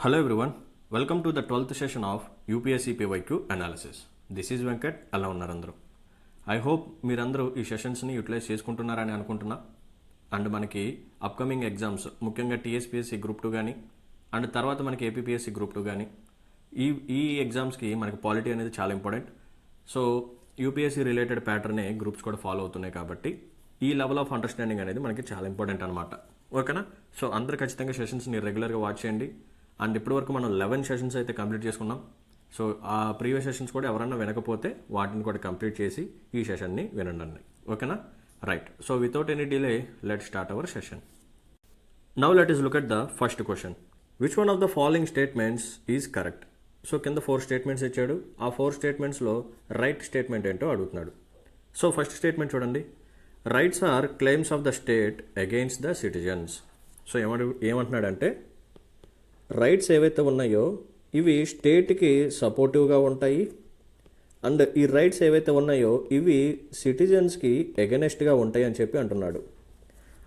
Hello everyone, welcome to the 12th session of UPSC PYQ analysis. This is Venkat, అలా ఉన్నారు అందరూ. I hope మీరందరూ ఈ సెషన్స్ని utilise చేసుకుంటున్నారని అనుకుంటున్నా. అండ్ మనకి అప్కమింగ్ ఎగ్జామ్స్ ముఖ్యంగా టీఎస్పీఎస్సీ గ్రూప్ 2 కానీ అండ్ తర్వాత మనకి ఏపీపీఎస్సీ గ్రూప్ 2 కానీ ఈ ఎగ్జామ్స్కి మనకి పాలిటీ అనేది చాలా ఇంపార్టెంట్. సో యూపీఎస్సీ రిలేటెడ్ ప్యాటర్నే గ్రూప్స్ కూడా ఫాలో అవుతున్నాయి కాబట్టి ఈ లెవెల్ ఆఫ్ అండర్స్టాండింగ్ అనేది మనకి చాలా ఇంపార్టెంట్ అనమాట. ఓకేనా? సో అందరూ ఖచ్చితంగా సెషన్స్ని రెగ్యులర్గా వాచ్ చేయండి. అండ్ ఇప్పటివరకు మనం 11 సెషన్స్ అయితే కంప్లీట్ చేసుకున్నాం. సో ఆ ప్రీవియస్ సెషన్స్ కూడా ఎవరన్నా వినకపోతే వాటిని కూడా కంప్లీట్ చేసి ఈ సెషన్ని వినండి. ఓకేనా? Right. So without any delay let start our session. Now let is look at the first question. Which one of the following statements is correct? So కింద 4 స్టేట్మెంట్స్ ఇచ్చాడు. ఆ 4 స్టేట్మెంట్స్లో రైట్ స్టేట్మెంట్ ఏంటో అడుగుతున్నాడు. సో ఫస్ట్ స్టేట్మెంట్ చూడండి. Rights are claims of the state against the citizens. So ఏమంటున్నాడంటే rights ఏవైతే ఉన్నాయో ఇవి స్టేట్కి సపోర్టివ్గా ఉంటాయి అండ్ ఈ రైట్స్ ఏవైతే ఉన్నాయో ఇవి సిటిజన్స్కి ఎగనెస్ట్గా ఉంటాయి అని చెప్పి అంటున్నాడు.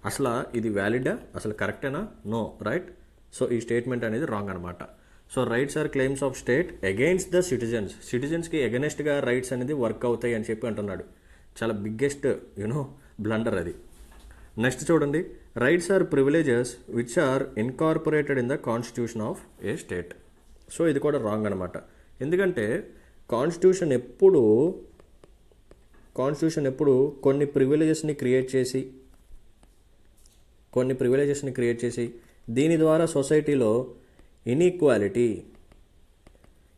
అసలు ఇది వ్యాలిడా? అసలు కరెక్టేనా? No, right. సో ఈ స్టేట్మెంట్ అనేది రాంగ్ అనమాట. So rights are claims of state against the citizens. సిటిజన్స్కి ఎగనెస్ట్గా రైట్స్ అనేది వర్క్ అవుతాయి అని చెప్పి అంటున్నాడు. చాలా బిగ్గెస్ట్ బ్లండర్ అది. నెక్స్ట్ చూడండి. Rights are privileges which are incorporated in the constitution of a state. So ఇది కూడా రాంగ్ అనమాట. ఎందుకంటే కాన్స్టిట్యూషన్ ఎప్పుడు కొన్ని ప్రివిలేజెస్ని క్రియేట్ చేసి దీని ద్వారా సొసైటీలో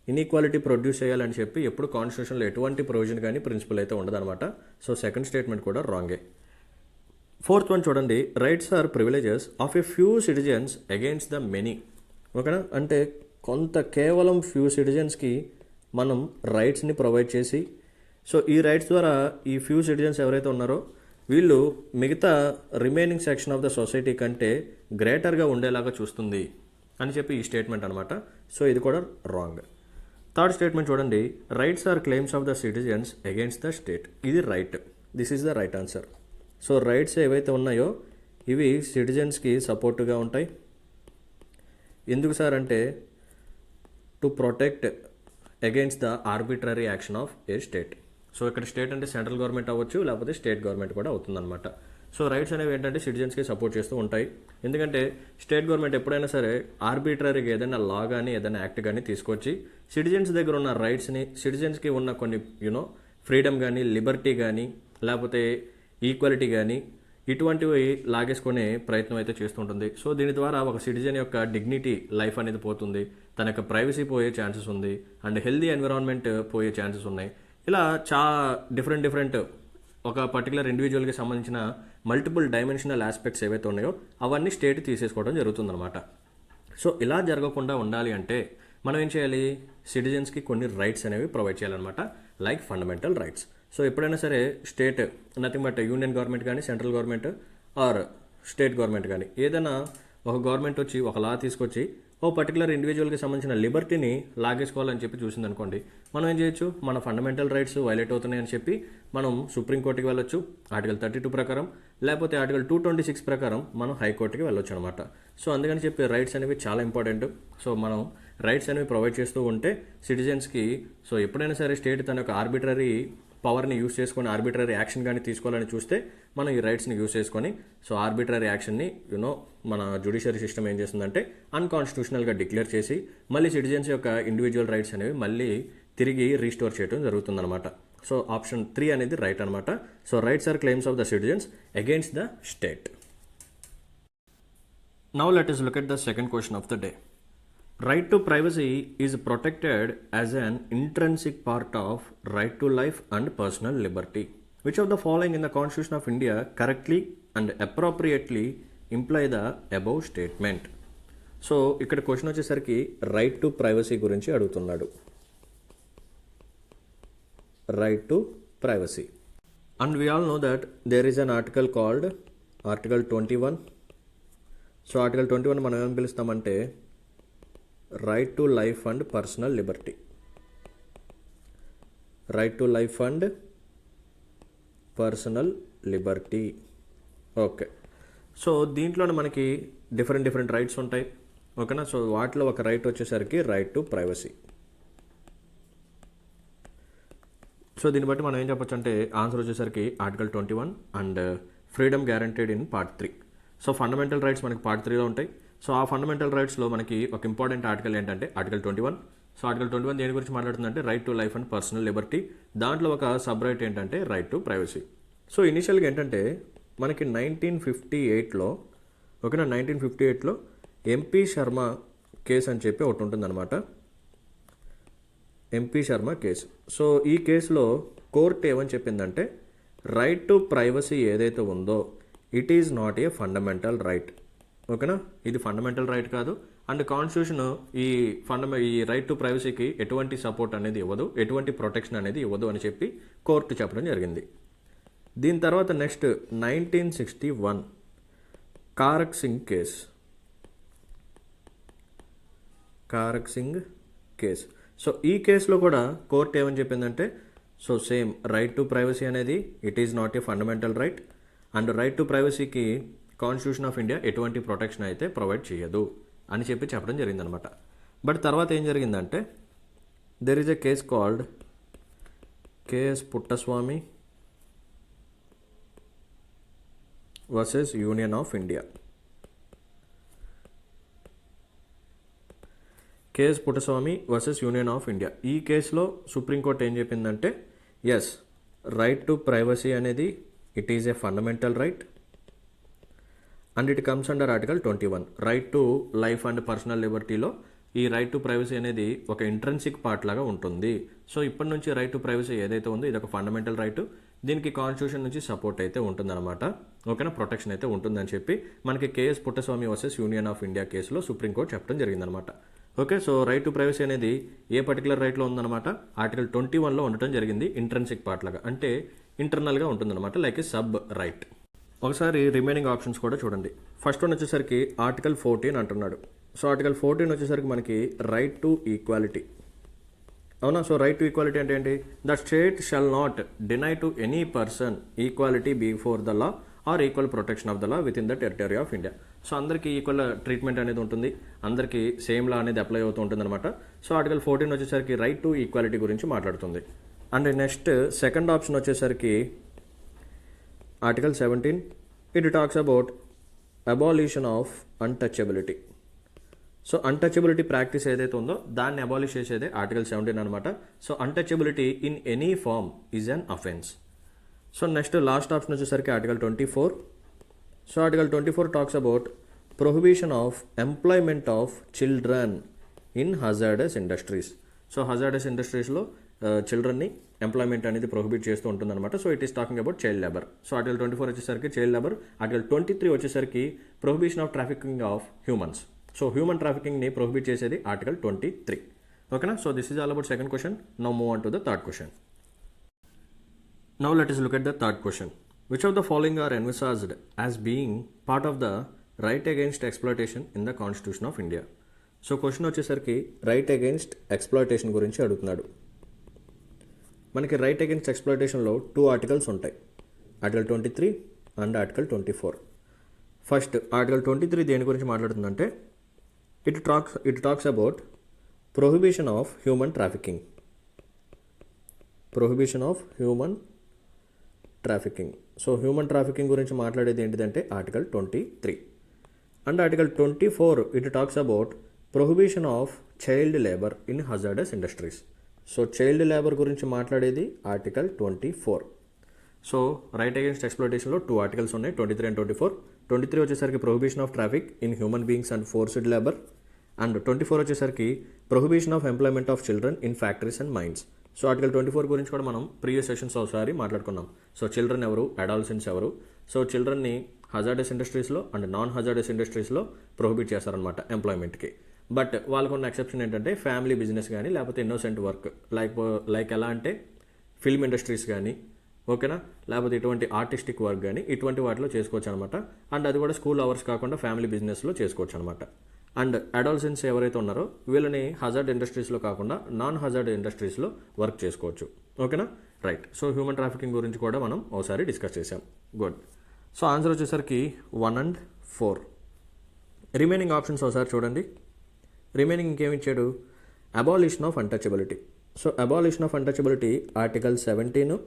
ఇన్ఈక్వాలిటీ ప్రొడ్యూస్ చేయాలని చెప్పి ఎప్పుడు కాన్స్టిట్యూషన్లో ఎటువంటి ప్రొవిజన్ కానీ ప్రిన్సిపల్ అయితే ఉండదన్నమాట. సో సెకండ్ స్టేట్మెంట్ కూడా రాంగే. ఫోర్త్ వన్ చూడండి. Rights are privileges of a few citizens against the many. ఓకేనా? అంటే కేవలం ఫ్యూ సిటిజన్స్కి మనం రైట్స్ని ప్రొవైడ్ చేసి సో ఈ రైట్స్ ద్వారా ఈ ఫ్యూ సిటిజన్స్ ఎవరైతే ఉన్నారో వీళ్ళు మిగతా remaining section of the society కంటే గ్రేటర్గా ఉండేలాగా చూస్తుంది అని చెప్పి ఈ స్టేట్మెంట్ అనమాట. సో ఇది కూడా రాంగ్. థర్డ్ స్టేట్మెంట్ చూడండి. Rights are claims of the citizens against the state. ఇది right. This is the right answer. So rights ఏవైతే ఉన్నాయో ఇవి సిటిజన్స్కి సపోర్టుగా ఉంటాయి. ఎందుకు సార్ అంటే to protect against the arbitrary action of a state. So ఇక్కడ స్టేట్ అంటే సెంట్రల్ గవర్నమెంట్ అవ్వచ్చు, లేకపోతే స్టేట్ గవర్నమెంట్ కూడా అవుతుందన్నమాట. సో రైట్స్ అనేవి ఏంటంటే సిటిజన్స్కి సపోర్ట్ చేస్తూ ఉంటాయి. ఎందుకంటే స్టేట్ గవర్నమెంట్ ఎప్పుడైనా సరే ఆర్బిట్రరీగా ఏదైనా లా కానీ ఏదైనా యాక్ట్ కానీ తీసుకొచ్చి సిటిజన్స్ దగ్గర ఉన్న రైట్స్ని, సిటిజన్స్కి ఉన్న కొన్ని ఫ్రీడమ్ కానీ, లిబర్టీ కానీ, లేకపోతే ఈక్వాలిటీ కానీ ఇటువంటివి లాగేసుకునే ప్రయత్నం అయితే చేస్తుంటుంది. సో దీని ద్వారా ఒక సిటిజన్ యొక్క డిగ్నిటీ లైఫ్ అనేది పోతుంది, తన యొక్క ప్రైవసీ పోయే ఛాన్సెస్ ఉంది అండ్ హెల్దీ ఎన్విరాన్మెంట్ పోయే ఛాన్సెస్ ఉన్నాయి. ఇలా చాలా డిఫరెంట్ ఒక పర్టికులర్ ఇండివిజువల్కి సంబంధించిన మల్టిపుల్ డైమెన్షనల్ ఆస్పెక్ట్స్ ఏవైతే ఉన్నాయో అవన్నీ స్టేట్ తీసేసుకోవడం జరుగుతుందన్నమాట. సో ఇలా జరగకుండా ఉండాలి అంటే మనం ఏం చేయాలి? సిటిజన్స్కి కొన్ని రైట్స్ అనేవి ప్రొవైడ్ చేయాలన్నమాట, లైక్ ఫండమెంటల్ రైట్స్. సో ఎప్పుడైనా సరే state nothing but union government కానీ, central government or state government కానీ ఏదైనా ఒక గవర్నమెంట్ వచ్చి ఒక లా తీసుకొచ్చి ఓ పర్టికులర్ ఇండివిజువల్కి సంబంధించిన లిబర్టీని లాగేసుకోవాలని చెప్పి చూసిందనుకోండి, మనం ఏం చేయొచ్చు? మన ఫండమెంటల్ రైట్స్ వైలేట్ అవుతున్నాయని చెప్పి మనం సుప్రీంకోర్టుకి వెళ్ళొచ్చు ఆర్టికల్ 32 ప్రకారం, లేకపోతే ఆర్టికల్ 226 ప్రకారం మనం హైకోర్టుకి వెళ్ళొచ్చు అనమాట. సో అందుకని చెప్పి రైట్స్ అనేవి చాలా ఇంపార్టెంట్. సో మనం రైట్స్ అనేవి ప్రొవైడ్ చేస్తూ ఉంటే సిటిజన్స్కి సో ఎప్పుడైనా సరే స్టేట్ తన యొక్క ఆర్బిట్రరీ పవర్ని యూస్ చేసుకొని ఆర్బిట్రరీ యాక్షన్ కానీ తీసుకోవాలని చూస్తే మనం ఈ రైట్స్ని యూస్ చేసుకొని సో ఆర్బిట్రరీ యాక్షన్ని మన జ్యుడిషియరీ సిస్టమ్ ఏం చేస్తుందంటే అన్కాన్స్టిట్యూషనల్గా డిక్లేర్ చేసి మళ్ళీ సిటిజన్స్ యొక్క ఇండివిజువల్ రైట్స్ అనేవి మళ్ళీ తిరిగి రీస్టోర్ చేయడం జరుగుతుందన్నమాట. సో ఆప్షన్ 3 అనేది రైట్ అనమాట. So rights are claims of the citizens against the state. Now let us look at the second question of the day. Right to privacy is protected as an intrinsic part of right to life and personal liberty. Which of the following in the Constitution of India correctly and appropriately imply the above statement? So ఇక్కడ question వచ్చేసరికి right to privacy గురించి అడుగుతున్నాడు. Right to privacy. And we all know that there is an article called Article 21. So article 21 మనం ఏమని పిలుస్తామంటే right to life and personal liberty. Right to life and personal liberty. Okay. So దీంట్లో మనకి different rights ఉంటాయి. ఓకేనా. So వాటిలో ఒక right వచ్చేసరికి రైట్ టు ప్రైవసీ. సో దీన్ని బట్టి మనం ఏం చెప్పొచ్చు అంటే ఆన్సర్ వచ్చేసరికి article 21 and freedom guaranteed in part 3. So fundamental rights మనకి పార్ట్ 3లో ఉంటాయి. సో ఆ ఫండమెంటల్ రైట్స్లో మనకి ఒక ఇంపార్టెంట్ ఆర్టికల్ ఏంటంటే ఆర్టికల్ 21. సో ఆర్టికల్ 21 దేని గురించి మాట్లాడుతుందంటే right to life and personal liberty. దాంట్లో ఒక సబ్ రైట్ ఏంటంటే రైట్ టు ప్రైవసీ. సో ఇనిషియల్గా ఏంటంటే మనకి 1958లో ఓకేనా 1958లో ఎంపీ శర్మ కేసు అని చెప్పి ఒకటి ఉంటుందన్నమాట. MP Sharma case. సో ఈ కేసులో కోర్టు ఏమని చెప్పిందంటే రైట్ టు ప్రైవసీ ఏదైతే ఉందో it is not a fundamental right. ఓకేనా, ఇది ఫండమెంటల్ రైట్ కాదు. అండ్ కాన్స్టిట్యూషన్ ఈ రైట్ టు ప్రైవసీకి ఎటువంటి సపోర్ట్ అనేది ఇవ్వదు, ఎటువంటి ప్రొటెక్షన్ అనేది ఇవ్వదు అని చెప్పి కోర్టు చెప్పడం జరిగింది. దీని తర్వాత next 1961 Kharak Singh case. So ఈ కేసులో కూడా కోర్టు ఏమని చెప్పిందంటే so same right to privacy అనేది it is not a fundamental right and right to ప్రైవసీకి కాన్స్టిట్యూషన్ ఆఫ్ ఇండియా ఎటువంటి ప్రొటెక్షన్ అయితే ప్రొవైడ్ చేయదు అని చెప్పి చెప్పడం జరిగిందనమాట. బట్ తర్వాత ఏం జరిగిందంటే there is a case called KS Puttaswamy versus Union of India. KS Puttaswamy versus Union of India. ఈ కేసులో సుప్రీంకోర్టు ఏం చెప్పిందంటే ఎస్ రైట్ టు ప్రైవసీ అనేది it is a fundamental right and it comes under article 21. Right to life and personal లిబర్టీలో ఈ right to privacy అనేది ఒక intrinsic part లాగా ఉంటుంది. సో ఇప్పటి నుంచి రైట్ టు ప్రైవసీ ఏదైతే ఉందో ఇది ఒక ఫండమెంటల్ రైట్, దీనికి కాన్స్టిట్యూషన్ నుంచి సపోర్ట్ అయితే ఉంటుందన్నమాట. ఓకేనా, ప్రొటెక్షన్ అయితే ఉంటుందని చెప్పి మనకి KS Puttaswamy versus Union of India కేసులో సుప్రీంకోర్టు చెప్పడం జరిగిందనమాట. Okay, so right to privacy అనేది ఏ పర్టికులర్ రైట్లో ఉందన్నమాట ఆర్టికల్ 21లో ఉండటం జరిగింది. ఇంట్రెన్సిక్ పార్ట్ లాగా అంటే ఇంటర్నల్గా ఉంటుందన్నమాట, లైక్ ఏ సబ్ రైట్. ఒకసారి రిమైనింగ్ ఆప్షన్స్ కూడా చూడండి. ఫస్ట్ వన్ వచ్చేసరికి ఆర్టికల్ 14 అంటున్నాడు. సో ఆర్టికల్ 14 వచ్చేసరికి మనకి రైట్ టు ఈక్వాలిటీ. అవునా, సో రైట్ టు ఈక్వాలిటీ అంటే ఏంటి? The state shall not deny to any person equality before the law or equal protection of the law within the territory of India. So అందరికీ equal treatment అనేది ఉంటుంది, అందరికీ same లా అనేది apply అవుతూ ఉంటుంది అనమాట. సో ఆర్టికల్ 14 వచ్చేసరికి right to equality గురించి మాట్లాడుతుంది. అండ్ నెక్స్ట్ సెకండ్ ఆప్షన్ వచ్చేసరికి article 17 it talks about abolition of untouchability. So untouchability practice ఏదైతే ఉందో దాన్ని అబాలిష్ చేసేదే ఆర్టికల్ 17 అనమాట. So untouchability in any form is an offence. So next last option వచ్చేసరికి article 24. So article 24 talks about prohibition of employment of children in hazardous industries. So hazardous ఇండస్ట్రీస్లో చిల్డ్రన్ని employment అనేది prohibit చేస్తూ ఉంటుందన్నమాట. So it is talking about child labour. So article 24 వచ్చేసరికి child labour. Article 23 వచ్చేసరికి prohibition of trafficking of humans. So human ట్రాఫికింగ్ని prohibit చేసేది article 23. ఓకేనా, so this is all about second question. Now move on to the third question. Now let us look at the third question. Which of the following are envisaged as being part of the right against exploitation in the Constitution of India? So question వచ్చేసరికి right against exploitation గురించి అడుగుతున్నాడు. మనకి right against ఎక్స్ప్లాయిటేషన్లో 2 articles ఉంటాయి, article 23 and article 24. First article 23 దేని గురించి మాట్లాడుతుందంటే it talks about prohibition of human trafficking. Prohibition of human trafficking. So human trafficking గురించి మాట్లాడేది ఏంటిదంటే article 23. And article 24 it talks about prohibition of child labour in hazardous industries. So child labour గురించి మాట్లాడేది article 24. So right against ఎక్స్ప్లాయిటేషన్లో 2 articles ఉన్నాయి, 23 and 24. 23 వచ్చేసరికి prohibition of traffic in human beings and forced labour. And 24 వచ్చేసరికి prohibition of employment of children in factories and mines. So article 24 గురించి కూడా మనం previous sessions ఒకసారి మాట్లాడుకున్నాం. సో చిల్డ్రన్ ఎవరు, అడాలసెంట్స్ ఎవరు. సో చిల్డ్రన్ని హజార్డస్ ఇండస్ట్రీస్లో అండ్ నాన్ హజార్డస్ ఇండస్ట్రీస్లో ప్రొహిబిట్ చేస్తారనమాట ఎంప్లాయ్మెంట్కి. బట్ వాళ్ళకున్న ఎక్సెప్షన్ ఏంటంటే ఫ్యామిలీ బిజినెస్ కానీ లేకపోతే ఇన్నోసెంట్ వర్క్ లైక్ ఎలా అంటే ఫిల్మ్ ఇండస్ట్రీస్ కానీ ఓకేనా, లేకపోతే ఇటువంటి ఆర్టిస్టిక్ వర్క్ కానీ ఇటువంటి వాటిలో చేసుకోవచ్చు అనమాట. అండ్ అది కూడా స్కూల్ అవర్స్ కాకుండా ఫ్యామిలీ బిజినెస్లో చేసుకోవచ్చు అనమాట. అండ్ అడాలసెంట్స్ ఎవరైతే ఉన్నారో వీళ్ళని హజార్డ్ ఇండస్ట్రీస్లో కాకుండా నాన్ హజార్డ్ ఇండస్ట్రీస్లో వర్క్ చేసుకోవచ్చు. ఓకేనా, రైట్. సో హ్యూమన్ ట్రాఫికింగ్ గురించి కూడా మనం ఒకసారి డిస్కస్ చేసాం. గుడ్. సో ఆన్సర్ వచ్చేసరికి 1 and 4. రిమైనింగ్ ఆప్షన్స్ ఒకసారి చూడండి. రిమైనింగ్ ఇంకేమి ఇచ్చాడు? Abolition of untouchability. So abolition of untouchability article 17,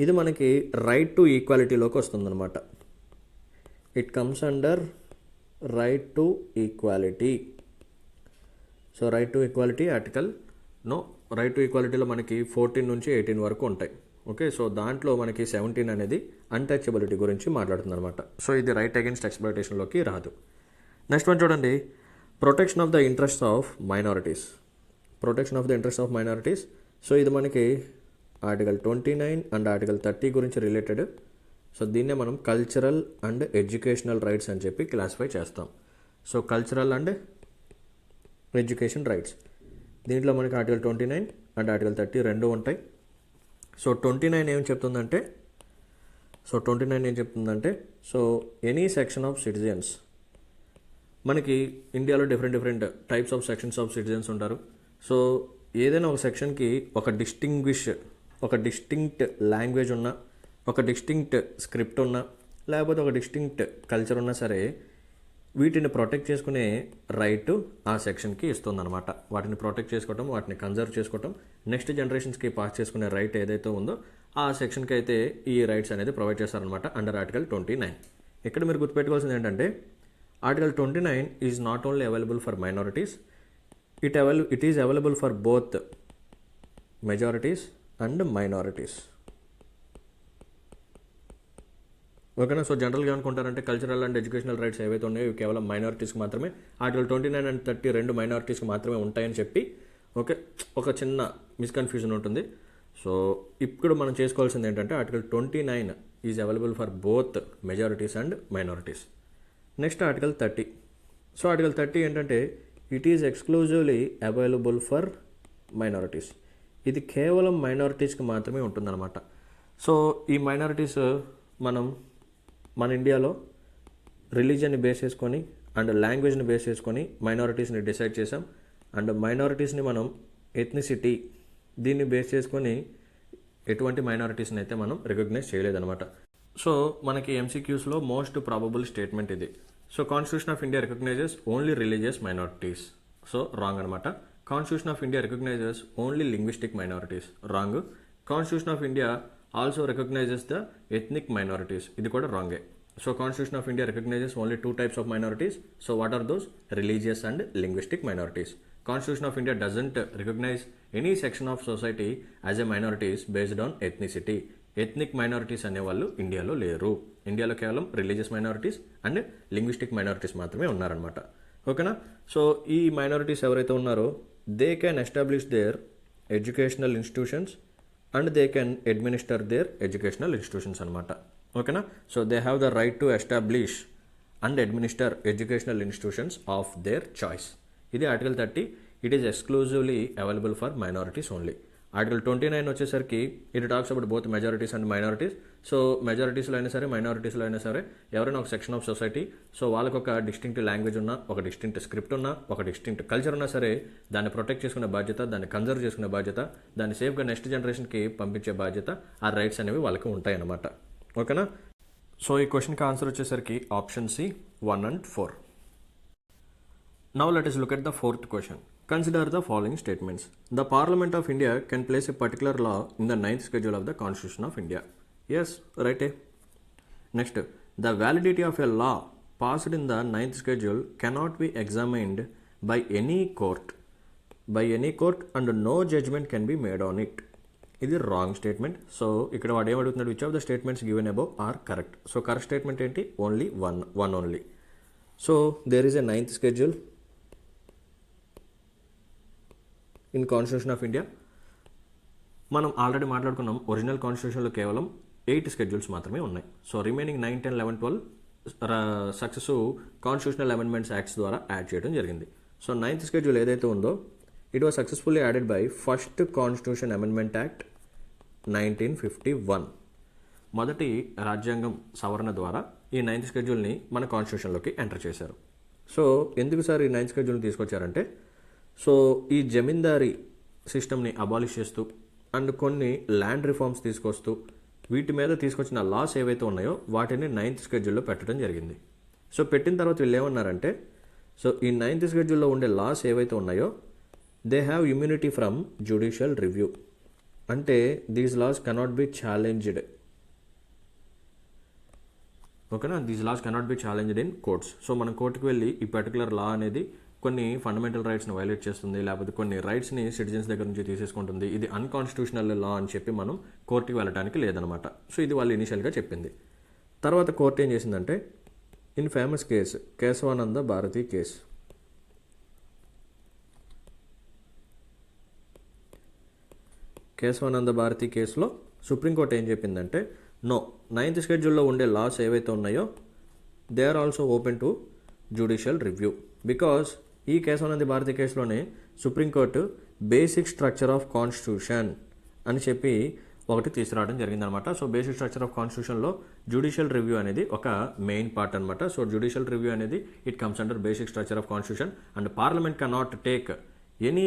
ఇది మనకి రైట్ టు ఈక్వాలిటీలోకి వస్తుందన్నమాట. It comes under right to equality. So right to equality article right to ఈక్వాలిటీలో మనకి 14 నుంచి 18 వరకు ఉంటాయి. ఓకే, సో దాంట్లో మనకి 17 అనేది అన్టచబిలిటీ గురించి మాట్లాడుతుంది అనమాట. సో ఇది రైట్ అగైన్స్ట్ ఎక్స్‌ప్లాయిటేషన్లోకి రాదు. నెక్స్ట్ వన్ చూడండి, protection of the interest of minorities. Protection of the interest of minorities. So ఇది మనకి ఆర్టికల్ 29 అండ్ ఆర్టికల్ 30 గురించి రిలేటెడ్. సో దీన్నే మనం కల్చరల్ అండ్ ఎడ్యుకేషనల్ రైట్స్ అని చెప్పి క్లాసిఫై చేస్తాం. So cultural and education rights, దీంట్లో మనకి ఆర్టికల్ 29 అండ్ ఆర్టికల్ 30 రెండు ఉంటాయి. సో 29 ఏం చెప్తుందంటే so any section of citizens, మనకి ఇండియాలో different types of sections of citizens ఉంటారు. సో ఏదైనా ఒక సెక్షన్కి ఒక డిస్టింక్ట్ లాంగ్వేజ్ ఉన్నా, ఒక డిస్టింక్ట్ స్క్రిప్ట్ ఉన్నా, లేకపోతే ఒక డిస్టింక్ట్ కల్చర్ ఉన్నా సరే, వీటిని ప్రొటెక్ట్ చేసుకునే రైట్ ఆ సెక్షన్కి ఇస్తుందన్నమాట. వాటిని ప్రొటెక్ట్ చేసుకోవటం, వాటిని కన్జర్వ్ చేసుకోవటం, నెక్స్ట్ జనరేషన్స్కి పాస్ చేసుకునే రైట్ ఏదైతే ఉందో ఆ సెక్షన్కి అయితే ఈ రైట్స్ అనేది ప్రొవైడ్ చేస్తారనమాట అండర్ ఆర్టికల్ 29. ఇక్కడ మీరు గుర్తుపెట్టుకోవాల్సింది ఏంటంటే article 29 is not only available for minorities, it is available for both majorities and minorities. ఓకేనా? సో జనరల్గా ఏమనుకుంటారంటే కల్చరల్ అండ్ ఎడ్యుకేషనల్ రైట్స్ ఏవైతే ఉన్నాయో ఇవి కేవలం మైనారిటీస్కి మాత్రమే, ఆర్టికల్ 29 అండ్ 30 రెండు మైనారిటీస్కి మాత్రమే ఉంటాయని చెప్పి ఒక చిన్న మిస్కన్ఫ్యూజన్ ఉంటుంది. సో ఇప్పుడు మనం చేసుకోవాల్సింది ఏంటంటే article 29 is available for both majorities and minorities. Next article 30. So article 30 ఏంటంటే it is exclusively available for minorities. ఇది కేవలం మైనారిటీస్కి మాత్రమే ఉంటుందన్నమాట. సో ఈ మైనారిటీస్ మన ఇండియాలో రిలీజియన్ని బేస్ చేసుకొని అండ్ లాంగ్వేజ్ని బేస్ చేసుకొని మైనారిటీస్ని డిసైడ్ చేసాం. అండ్ మైనారిటీస్ని మనం ఎథ్నిసిటీ దీన్ని బేస్ చేసుకొని ఎటువంటి మైనారిటీస్ని అయితే మనం రికగ్నైజ్ చేయలేదన్నమాట. సో మనకి ఎంసీక్యూస్లో మోస్ట్ ప్రాబబుల్ స్టేట్మెంట్ ఇది. So Constitution of India recognises only religious minorities. So wrong అనమాట. Constitution of India recognises only linguistic minorities. Wrong. Constitution of India also recognises the ethnic minorities. ఇది కూడా రాంగే. So Constitution of India recognises only 2 types of minorities. So what are those? Religious and linguistic minorities. Constitution of India doesn't recognize any section of society as a minorities based on ethnicity. Ethnic minorities అనేవాళ్ళు ఇండియాలో లేరు. ఇండియాలో కేవలం religious minorities and linguistic minorities మాత్రమే ఉన్నారనమాట. ఓకేనా? So ఈ minorities ఎవరైతే ఉన్నారో they can establish their educational institutions and they can administer their educational institutions అనమాట. ఓకేనా? So they have the right to establish and administer educational institutions of their choice. ఇది article 30. It is exclusively available for minorities only. Article 29 వచ్చేసరికి it talks about both majorities and minorities. So మెజారిటీస్లో అయినా సరే మైనారిటీస్లో అయినా సరే ఎవరైనా ఒక section of society, so వాళ్ళకి ఒక డిస్టింక్ట్ లాంగ్వేజ్ ఉన్నా, ఒక డిస్టింక్ట్ స్క్రిప్ట్ ఉన్నా, ఒక డిస్టింక్ట్ కల్చర్ ఉన్నా సరే దాన్ని ప్రొటెక్ట్ చేసుకునే బాధ్యత, దాన్ని కన్జర్వ్ చేసుకునే బాధ్యత, దాన్ని సేఫ్గా నెక్స్ట్ జనరేషన్కి పంపించే బాధ్యత, ఆ రైట్స్ అనేవి వాళ్ళకి ఉంటాయన్నమాట. ఓకేనా? సో ఈ క్వశ్చన్కి ఆన్సర్ వచ్చేసరికి option C 1 and 4. Now let us look at the fourth question. Consider the following statements. The Parliament of India can place a particular law in the 9th schedule of the Constitution of India. Yes, right. Next, the validity of a law passed in the 9th schedule cannot be examined by any court and no judgment can be made on it. ఇది wrong statement. So ఇక్కడ వాడు ఏమడుగుతున్నాడు, which of the statements given above are correct. So correct statement ఏంటి? Only one only. So there is a 9th schedule in Constitution of India. మనం already మాట్లాడుకున్నాం, original కాన్స్టిట్యూషన్లో కేవలం 8 schedules మాత్రమే ఉన్నాయి. So remaining 9, 10, 11, 12 successive constitutional amendments acts ద్వారా add చేయడం జరిగింది. సో 9th schedule ఏదైతే ఉందో it was successfully added by first constitution amendment act 1951. మొదటి రాజ్యాంగం సవరణ ద్వారా ఈ 9th scheduleని మన కాన్స్టిట్యూషన్లోకి ఎంటర్ చేశారు. సో ఎందుకు సార్ ఈ 9th scheduleని తీసుకొచ్చారంటే, సో ఈ జమీందారీ సిస్టమ్ని అబాలిష్ చేస్తూ అండ్ కొన్ని ల్యాండ్ రిఫార్మ్స్ తీసుకొస్తూ వీటి మీద తీసుకొచ్చిన లాస్ ఏవైతే ఉన్నాయో వాటిని 9th scheduleలో పెట్టడం జరిగింది. సో పెట్టిన తర్వాత వీళ్ళు ఏమన్నారంటే సో ఈ 9th షెడ్యూల్లో ఉండే లాస్ ఏవైతే ఉన్నాయో they have immunity from judicial review. అంటే these laws cannot be challenged. ఓకేనా, these laws cannot be challenged in courts. So మనం కోర్టుకు వెళ్ళి ఈ పర్టికులర్ లా అనేది కొన్ని ఫండమెంటల్ రైట్స్ని వైలేట్ చేస్తుంది, లేకపోతే కొన్ని రైట్స్ని సిటిజన్స్ దగ్గర నుంచి తీసేసుకుంటుంది, ఇది అన్కాన్స్టిట్యూషనల్ లా అని చెప్పి మనం కోర్టుకి వెళ్ళడానికి లేదనమాట. సో ఇది వాళ్ళు ఇనిషియల్గా చెప్పింది. తర్వాత కోర్టు ఏం చేసిందంటే in famous case Kesavananda Bharati case, Kesavananda Bharati కేసులో సుప్రీంకోర్టు ఏం చెప్పిందంటే నో, 9th షెడ్యూల్లో ఉండే లాస్ ఏవైతే ఉన్నాయో they are also open to judicial review. Because ఈ కేశవానంద భారతి కేసులోనే Supreme Court basic structure of constitution అని చెప్పి ఒకటి తీసుకురావడం జరిగిందనమాట. సో బేసిక్ స్ట్రక్చర్ ఆఫ్ కాన్స్టిట్యూషన్లో జ్యుడిషియల్ రివ్యూ అనేది ఒక మెయిన్ పార్ట్ అనమాట. సో జ్యుడిషియల్ రివ్యూ అనేది it comes under basic structure of constitution and parliament cannot take any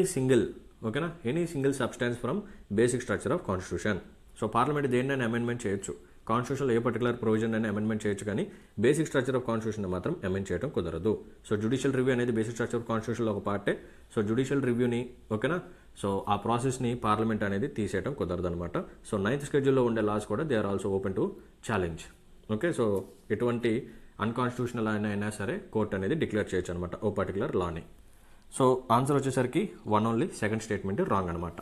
single substance from basic structure of constitution. So parliament దేన్నైనా amendment చేయొచ్చు, కాన్స్టిట్యూషన్లో ఏ particular provision అయినా amendment చేయొచ్చు, కానీ బేసిక్ స్ట్రక్చర్ ఆఫ్ కాన్స్టిట్యూషన్ మాత్రం amend చేయడం కుదరదు. సో జ్యుడిషియల్ రివ్యూ అనేది బేసిక్ స్ట్రక్చర్ ఆఫ్ కాన్స్టిట్యూషన్లో ఒక పార్టే. సో జ్యుడిషియల్ రివ్యూని ఓకేనా, సో ఆ ప్రాసెస్ని పార్లమెంట్ అనేది తీసేయడం కుదరదు అనమాట. సో 9th షెడ్యూల్లో ఉండే లాస్ కూడా they are also open to challenge. Okay, so ఎటువంటి అన్కాన్స్టిట్యూషనల్ అయినా సరే కోర్ట్ అనేది డిక్లేర్ చేయొచ్చు అనమాట ఓ పర్టికులర్ లాని. సో ఆన్సర్ వచ్చేసరికి 1 ఓన్లీ, సెకండ్ స్టేట్మెంట్ రాంగ్ అనమాట.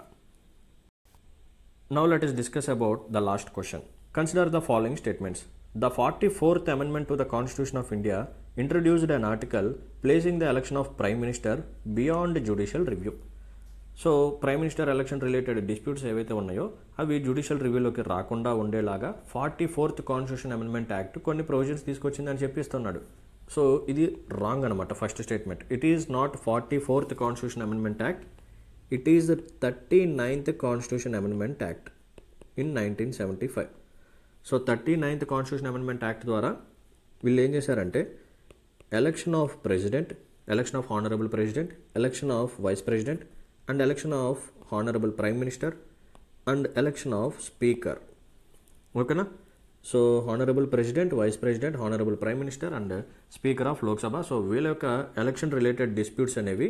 Now let us discuss about the last question. Consider the following statements. The 44th Amendment to the Constitution of India introduced an article placing the election of Prime Minister beyond judicial review. So prime minister election related disputes ఏవైతే ఉన్నాయో అవి judicial రివ్యూలోకి రాకుండా ఉండేలాగా 44th constitution amendment act కొన్ని provisions తీసుకొచ్చిందని చెప్పిస్తున్నాడు. So ఇది రాంగ్ అనమాట. First statement, it is not 44th constitution amendment act, it is the 39th constitution amendment act in 1975. So 39th constitution amendment act ద్వారా వీళ్ళు ఏం చేశారంటే election of president, election of honourable president, election of vice president and election of honourable prime minister and election of speaker. ఓకేనా, so honourable president, vice president, honourable prime minister and speaker of Lok Sabha. So వీళ్ళ యొక్క election related disputes అనేవి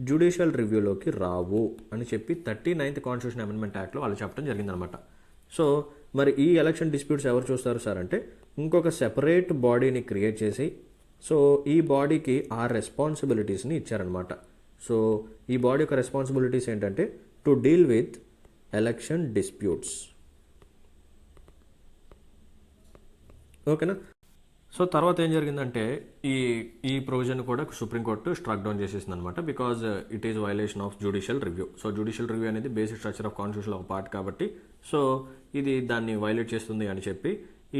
జ్యుడిషియల్ రివ్యూలోకి రావు అని చెప్పి 39th constitution amendment యాక్ట్లో వాళ్ళు చెప్పడం జరిగిందనమాట. సో మరి ఈ ఎలక్షన్ డిస్ప్యూట్స్ ఎవరు చూస్తారు సార్ అంటే ఇంకొక సెపరేట్ బాడీని క్రియేట్ చేసి సో ఈ బాడీకి ఆ రెస్పాన్సిబిలిటీస్ని ఇచ్చారనమాట. సో ఈ బాడీ యొక్క రెస్పాన్సిబిలిటీస్ ఏంటంటే to deal with election disputes. ఓకేనా, సో తర్వాత ఏం జరిగిందంటే ఈ ప్రొవిజన్ కూడా సుప్రీంకోర్టు స్ట్రక్ డౌన్ చేసేసింది అనమాట. Because it is violation of judicial review. So judicial review అనేది బేసిక్ స్ట్రక్చర్ ఆఫ్ కాన్స్టిట్యూషన్ ఒక పార్ట్ కాబట్టి సో ఇది దాన్ని వైలేట్ చేస్తుంది అని చెప్పి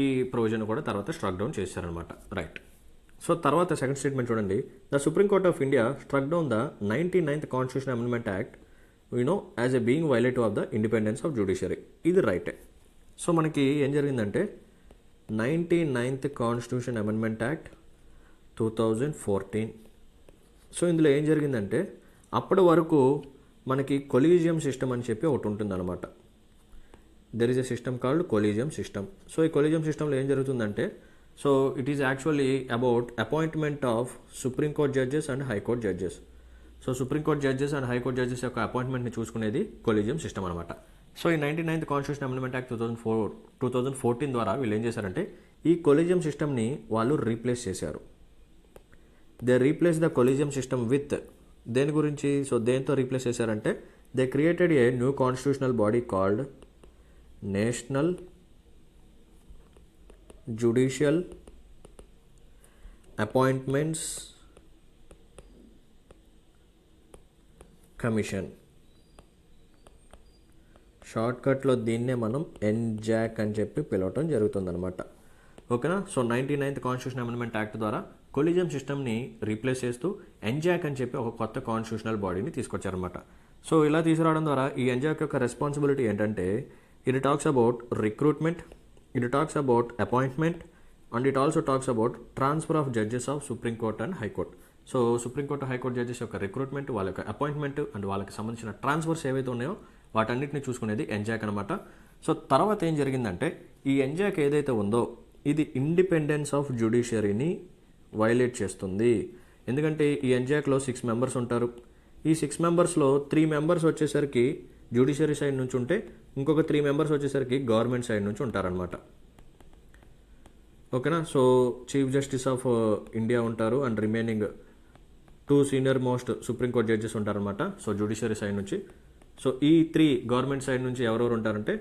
ఈ ప్రొవిజన్ కూడా తర్వాత స్ట్రక్ డౌన్ చేశారనమాట. రైట్. సో తర్వాత సెకండ్ స్టేట్మెంట్ చూడండి, the supreme court of India struck down the 99th constitution amendment act as a being violative of the independence of judiciary. ఇది రైటే. సో మనకి ఏం జరిగిందంటే 99th constitution amendment act 2014. So ఇందులో ఏం జరిగిందంటే అప్పటి వరకు మనకి కొలీజియం సిస్టమ్ అని చెప్పి ఒకటి ఉంటుందన్నమాట. There is a system called collegium system. So ఈ కొలీజియం సిస్టంలో ఏం జరుగుతుందంటే so it is actually about appointment of Supreme Court judges and high court judges. So Supreme Court judges and high court judges యొక్క అపాయింట్మెంట్ని చూసుకునేది కొలీజియం సిస్టమ్ అనమాట. సో ఈ 99th కాన్స్టిట్యూషన్ అమెండ్మెంట్ యాక్ట్ 2014 ద్వారా వీళ్ళు ఏం చేశారంటే ఈ కొలీజియం సిస్టమ్ని వాళ్ళు రీప్లేస్ చేశారు. They replace the collegium system with దేని గురించి, సో దేంతో రీప్లేస్ చేశారంటే they created a new constitutional body called National Judicial Appointments Commission. షార్ట్కట్లో దీన్నే మనం ఎన్జాక్ అని చెప్పి పిలవటం జరుగుతుందన్నమాట. ఓకేనా, so 99th constitution amendment act ద్వారా కొలీజియం సిస్టమ్ని రీప్లేస్ చేస్తూ ఎన్జాక్ అని చెప్పి ఒక కొత్త కాన్స్టిట్యూషనల్ బాడీని తీసుకొచ్చారనమాట. సో ఇలా తీసుకురావడం ద్వారా ఈ ఎన్జాక్ యొక్క రెస్పాన్సిబిలిటీ ఏంటంటే it talks about recruitment, it talks about appointment and it also talks about transfer of judges of Supreme Court and high court. So supreme court high court judges యొక్క రిక్రూట్మెంట్, వాళ్ళ యొక్క అపాయింట్మెంట్ అండ్ వాళ్ళకి సంబంధించిన ట్రాన్స్ఫర్స్ ఏవైతే ఉన్నాయో వాటన్నిటిని చూసుకునేది ఎన్జాక్ అనమాట. సో తర్వాత ఏం జరిగిందంటే ఈ ఎన్జాక్ ఏదైతే ఉందో ఇది ఇండిపెండెన్స్ ఆఫ్ జ్యుడిషియరీని వైలేట్ చేస్తుంది. ఎందుకంటే ఈ ఎన్జాక్లో 6 మెంబర్స్ ఉంటారు. ఈ 6 మెంబర్స్లో 3 మెంబర్స్ వచ్చేసరికి జ్యుడిషియరీ సైడ్ నుంచి ఉంటే ఇంకొక 3 మెంబర్స్ వచ్చేసరికి గవర్నమెంట్ సైడ్ నుంచి ఉంటారనమాట. ఓకేనా. So Chief Justice of India ఉంటారు and remaining 2 senior most Supreme Court judges ఉంటారనమాట. సో జ్యుడిషియరీ సైడ్ నుంచి. సో ఈ 3 గవర్నమెంట్ సైడ్ నుంచి ఎవరెవరు ఉంటారంటే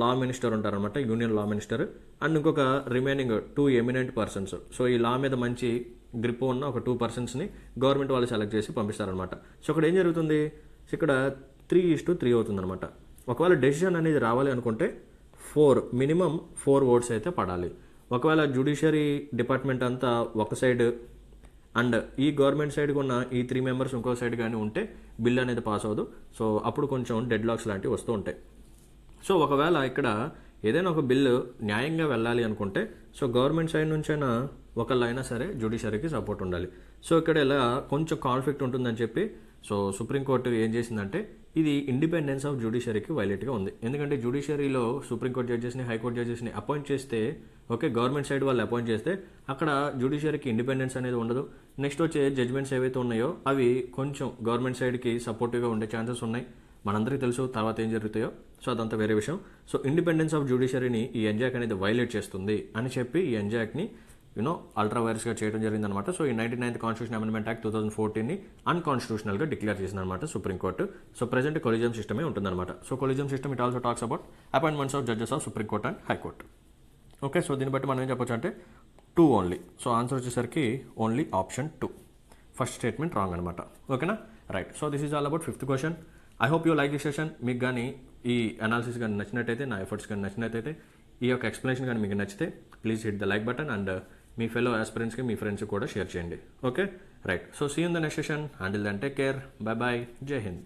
లా మినిస్టర్ ఉంటారనమాట, యూనియన్ లా మినిస్టర్, అండ్ ఇంకొక రిమైనింగ్ 2 ఎమినెంట్ పర్సన్స్. సో ఈ లా మీద మంచి గ్రిప్ ఉన్న ఒక 2 పర్సన్స్ని గవర్నమెంట్ వాళ్ళు సెలెక్ట్ చేసి పంపిస్తారనమాట. సో ఇక్కడ ఏం జరుగుతుంది, ఇక్కడ 3:3 అవుతుందన్నమాట. ఒకవేళ డెసిషన్ అనేది రావాలి అనుకుంటే మినిమం 4 ఓట్స్ అయితే పడాలి. ఒకవేళ జ్యుడిషియరీ డిపార్ట్మెంట్ అంతా ఒక సైడ్ అండ్ ఈ గవర్నమెంట్ సైడ్కి ఉన్న ఈ 3 మెంబర్స్ ఇంకో సైడ్ కానీ ఉంటే బిల్ అనేది పాస్ అవ్వదు. సో అప్పుడు కొంచెం డెడ్ లాక్స్ లాంటివి వస్తూ ఉంటాయి. సో ఒకవేళ ఇక్కడ ఏదైనా ఒక బిల్లు న్యాయంగా వెళ్ళాలి అనుకుంటే సో గవర్నమెంట్ సైడ్ నుంచైనా ఒకళ్ళైనా సరే జ్యుడిషియరీకి సపోర్ట్ ఉండాలి. సో ఇక్కడ ఇలా కొంచెం కాన్ఫ్లిక్ట్ ఉంటుందని చెప్పి సో సుప్రీంకోర్టు ఏం చేసిందంటే ఇది ఇండిపెండెన్స్ ఆఫ్ జ్యుడిషియరీకి వైలేట్గా ఉంది. ఎందుకంటే జ్యుడిషియరీలో సుప్రీంకోర్టు జడ్జెస్ని, హైకోర్టు జడ్జెస్ని అపాయింట్ చేస్తే ఓకే, గవర్నమెంట్ సైడ్ వాళ్ళు అపాయింట్ చేస్తే అక్కడ జ్యుడిషియరీకి ఇండిపెండెన్స్ అనేది ఉండదు. నెక్స్ట్ వచ్చే జడ్జ్మెంట్స్ ఏవైతే ఉన్నాయో అవి కొంచెం గవర్నమెంట్ సైడ్కి సపోర్టివ్గా ఉండే ఛాన్సెస్ ఉన్నాయి. మనందరికీ తెలుసు తర్వాత ఏం జరుగుతాయో. సో అదంతా వేరే విషయం. సో ఇండిపెండెన్స్ ఆఫ్ జ్యుడిషియరీని ఈ ఎన్జాక్ అనేది వైలేట్ చేస్తుంది అని చెప్పి ఈ ఎన్జాక్ని అల్ట్రా వైరస్గా చేయడం జరిగిందనమాట. సో ఈ 99th కాన్స్టిట్యూషన్ అమెండ్మెంట్ యాక్ట్ 2014ని అన్కాన్స్టిట్యూషనల్గా డిక్లేర్ చేసిందనమాట సుప్రీంకోర్టు. సో ప్రెజెంట్ కొలిజియం సిస్టమే ఉంటుందన్నమాట. So collegium system it also talks about appointments of judges of Supreme Court and high court. Okay, so దీన్ని బట్టి మనం ఏం చెప్పొచ్చు అంటే 2 ఓన్లీ. సో ఆన్సర్ వచ్చేసరికి only option 2. First statement wrong అనమాట. ఓకేనా, right. So this is all about 5th question. I hope you like this session. మీకు కానీ ఈ అనాలిసిస్ కానీ నచ్చినట్టయితే, నా ఎఫర్ట్స్ కానీ నచ్చినట్టయితే, ఈ యొక్క ఎక్స్ప్లెనేషన్ కానీ మీకు నచ్చితే please hit the like button and మీ ఫెలో ఆస్పిరెంట్స్కి, మీ ఫ్రెండ్స్కి కూడా షేర్ చేయండి. Okay, right. So see in the next session. Until then take care. Bye bye. జై హింద్.